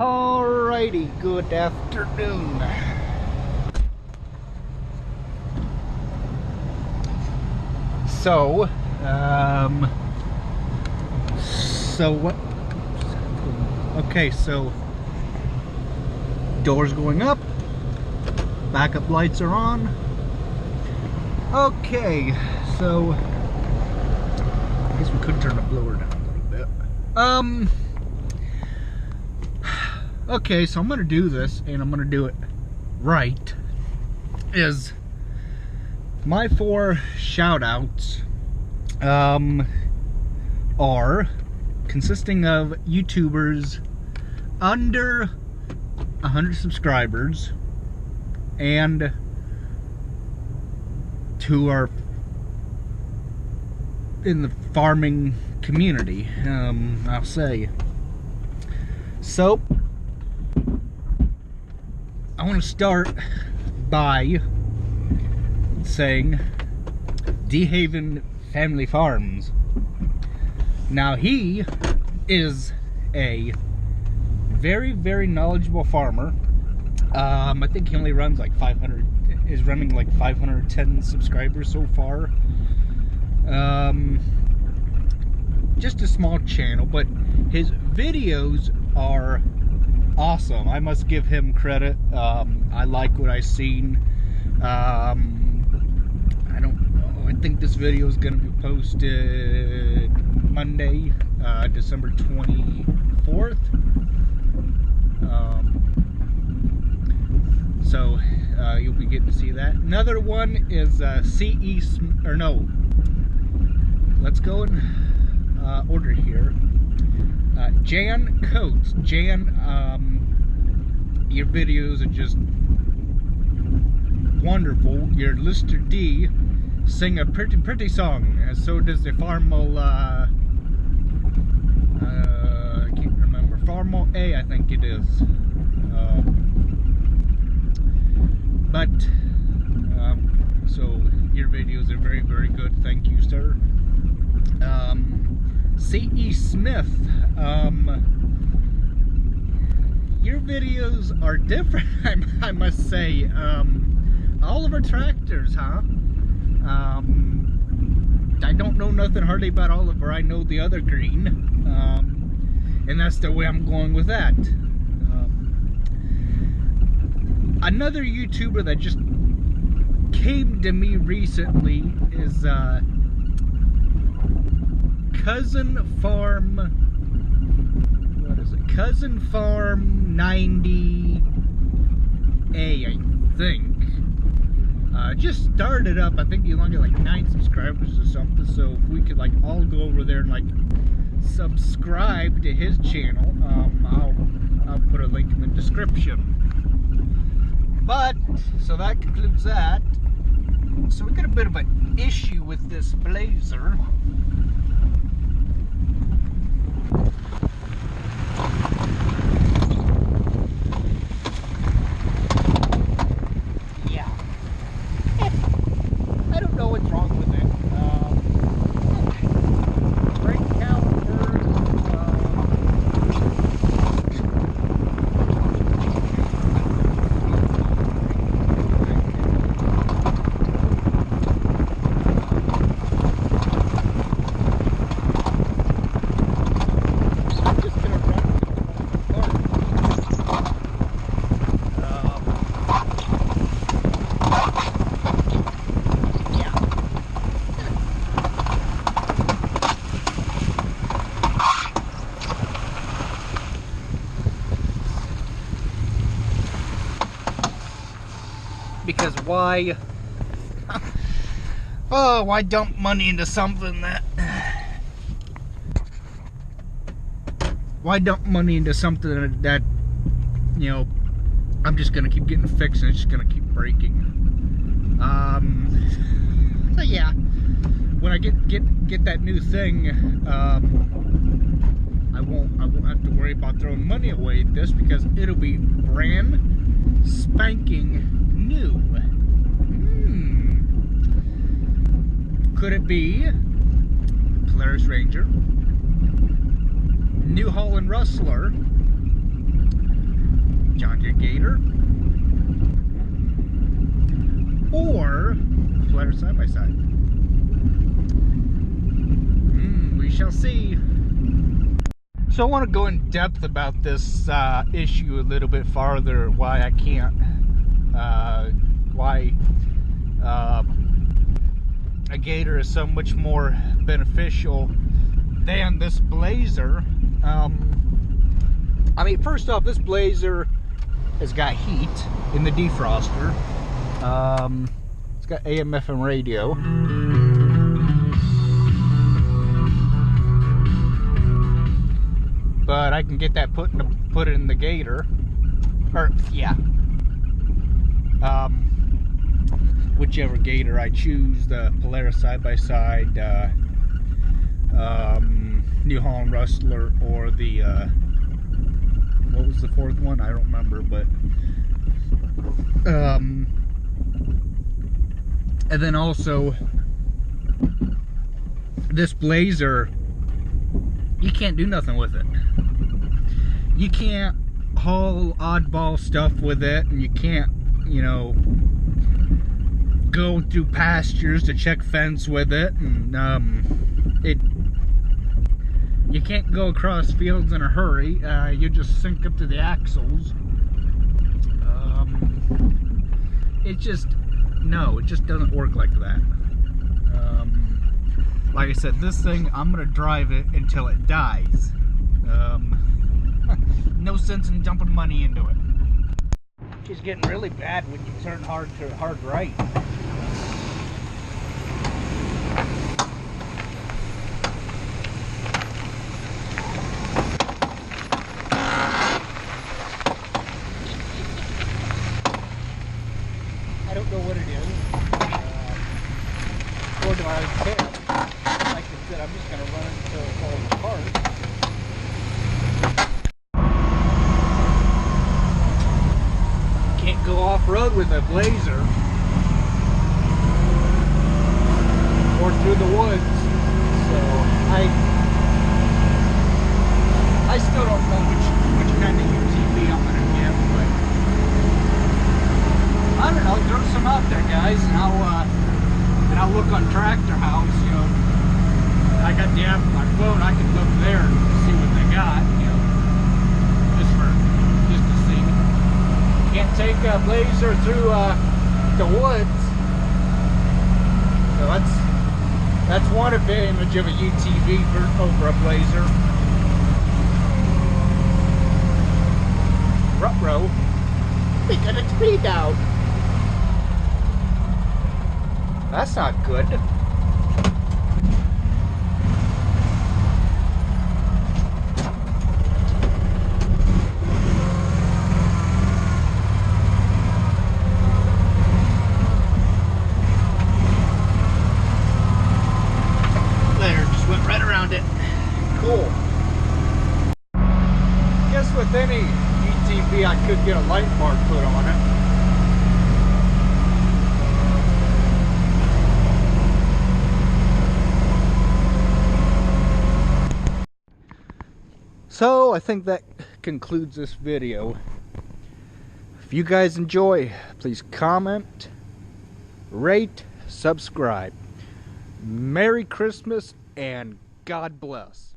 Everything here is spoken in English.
Alrighty, good afternoon. So what? Okay, so doors going up, backup lights are on. Okay, so I guess we could turn the blower down a little bit. Okay, so I'm gonna do this, and I'm gonna do it right. Is my 4 shoutouts are consisting of YouTubers under 100 subscribers and 2 are in the farming community, I'll say. So I want to start by saying DeHaven Family Farms. Now, he is a very, very knowledgeable farmer. I think he only runs like 500, is running like 510 subscribers so far. Just a small channel, but his videos are awesome. I must give him credit. I like what I've seen. I don't know, I think this video is going to be posted Monday, December 24th. So you'll be getting to see that. Another one is let's go in order here. Jan Coates. Jan, your videos are just wonderful. Your Lister D sing a pretty song, and so does the Farmo, I can't remember, Farmo A, I think it is. So your videos are very, very good. Thank you, sir. C.E. Smith, your videos are different, I must say. Oliver Tractors, huh? I don't know nothing hardly about Oliver. I know the other green, and that's the way I'm going with that. Another YouTuber that just came to me recently is Cousin Farm, what is it? Cousin Farm 90A, I think. Just started up. I think he only got like 9 subscribers or something. So if we could like all go over there and like subscribe to his channel, I'll put a link in the description. But so that concludes that. So we got a bit of an issue with this Blazer. Yeah. I don't know what's wrong with it. Brake calipers. Because why? Oh, why dump money into something that? Why dump money into something that, you know, I'm just gonna keep getting fixed and it's just gonna keep breaking. So yeah, when I get that new thing, I won't have to worry about throwing money away at this because it'll be brand spanking new. Could it be Polaris Ranger, New Holland Rustler, Gator or Polaris side-by-side. We shall see. So I want to go in depth about this issue a little bit farther, why I can't, why a Gator is so much more beneficial than this Blazer. I mean, first off, this Blazer has got heat in the defroster. It's got AM/FM radio. But I can get that put it in the Gator, or yeah, whichever Gator I choose, the Polaris side-by-side, New Holland Rustler, or the what was the fourth one? I don't remember, but and then also this Blazer, you can't do nothing with it. You can't haul oddball stuff with it, and you can't, you know, go through pastures to check fence with it, and you can't go across fields in a hurry. You just sink up to the axles. It just doesn't work like that. Like I said, this thing, I'm gonna drive it until it dies. No sense in dumping money into it. It's getting really bad when you turn hard right. I don't know what it is. Or do I care? Like I said, I'm just gonna run it until it falls apart. Can't go off-road with a Blazer or through the woods, so I still don't know which kind of UTV I'm gonna get, but I don't know. Throw some out there, guys, and I'll look on Tractor House. You know, I got the app on my phone. I can look there and see what they got. You know, just to see. Can't take a Blazer through the woods, so that's one advantage of a UTV over a Blazer. Ruh-roh, we got a speed out. That's not good. Cool. Guess with any UTV I could get a light bar put on it. So I think that concludes this video. If you guys enjoy, please comment, rate, subscribe. Merry Christmas and God bless.